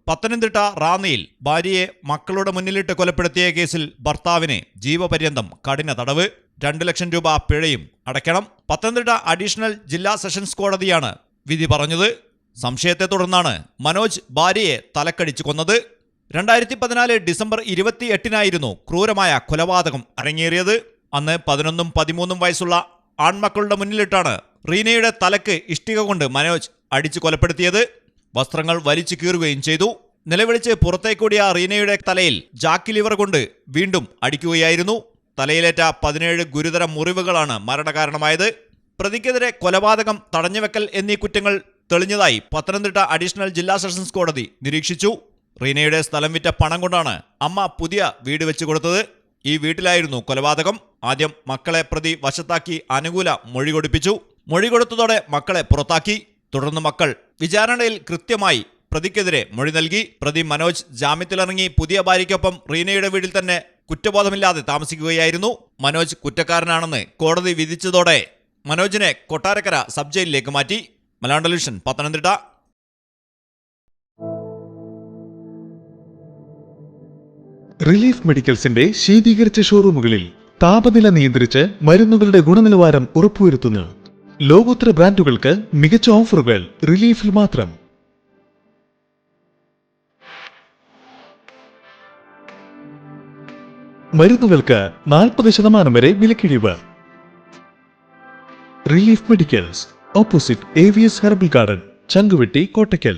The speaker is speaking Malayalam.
പത്തനംതിട്ട റാന്നിയിൽ ഭാര്യയെ മക്കളുടെ മുന്നിലിട്ട് കൊലപ്പെടുത്തിയ കേസിൽ ഭർത്താവിന് ജീവപര്യന്തം കഠിന തടവ്, 2 ലക്ഷം രൂപ പിഴയും അടയ്ക്കണം. പത്തനംതിട്ട അഡീഷണൽ ജില്ലാ സെഷൻസ് കോടതിയാണ് വിധി പറഞ്ഞത്. സംശയത്തെ തുടർന്നാണ് മനോജ് ഭാര്യയെ തലക്കടിച്ചു കൊന്നത്. 2014 ഡിസംബർ 28-നായിരുന്നു ക്രൂരമായ കൊലപാതകം അരങ്ങേറിയത്. അന്ന് 11ഉം 13ഉം വയസ്സുള്ള ആൺമക്കളുടെ മുന്നിലിട്ടാണ് റീനയുടെ തലക്ക് ഇഷ്ടിക കൊണ്ട് മനോജ് അടിച്ചു കൊലപ്പെടുത്തിയത്. വസ്ത്രങ്ങൾ വലിച്ചു കീറുകയും ചെയ്തു. നിലവിളിച്ച് പുറത്തേക്കൂടിയ റീനയുടെ തലയിൽ ജാക്കി ലിവർ കൊണ്ട് വീണ്ടും അടിക്കുകയായിരുന്നു. തലയിലേറ്റ 17 ഗുരുതര മുറിവുകളാണ് മരണകാരണമായത്. പ്രതിക്കെതിരെ കൊലപാതകം, തടഞ്ഞുവെക്കൽ എന്നീ കുറ്റങ്ങൾ തെളിഞ്ഞതായി പത്തനംതിട്ട അഡീഷണൽ ജില്ലാ സെഷൻസ് കോടതി നിരീക്ഷിച്ചു. റീനയുടെ സ്ഥലം വിറ്റ പണം കൊണ്ടാണ് അമ്മ പുതിയ വീട് വെച്ചു കൊടുത്തത്. ഈ വീട്ടിലായിരുന്നു കൊലപാതകം. ആദ്യം മക്കളെ പ്രതി വശത്താക്കി അനുകൂല മൊഴി കൊടുപ്പിച്ചു. മൊഴി കൊടുത്തതോടെ മക്കളെ പുറത്താക്കി. തുടർന്ന് മക്കൾ വിചാരണയിൽ കൃത്യമായി പ്രതിക്കെതിരെ മൊഴി നൽകി. പ്രതി മനോജ് ജാമ്യത്തിലിറങ്ങി പുതിയ ഭാര്യയ്ക്കൊപ്പം റീനയുടെ വീട്ടിൽ തന്നെ കുറ്റബോധമില്ലാതെ താമസിക്കുകയായിരുന്നു. മനോജ് കുറ്റക്കാരനാണെന്ന് കോടതി വിധിച്ചതോടെ മനോജിനെ കൊട്ടാരക്കര സബ് ജയിലിലേക്ക് മാറ്റി. മലയാളം ടെലിവിഷൻ, പത്തനംതിട്ട. റിലീഫ് മെഡിക്കൽസിന്റെ ശീതീകരിച്ച ഷോറൂമുകളിൽ താപനില നിയന്ത്രിച്ച് മരുന്നുകളുടെ ഗുണനിലവാരം ഉറപ്പുവരുത്തുന്നു. ലോകോത്തര ബ്രാൻഡുകൾക്ക് മികച്ച ഓഫറുകൾ റിലീഫിൽ മാത്രം. മരുന്നുകൾക്ക് 40% വരെ വിലക്കിഴിവ്. Relief medicals, opposite AVS herbal garden, Chankuvetty, Kottakkal.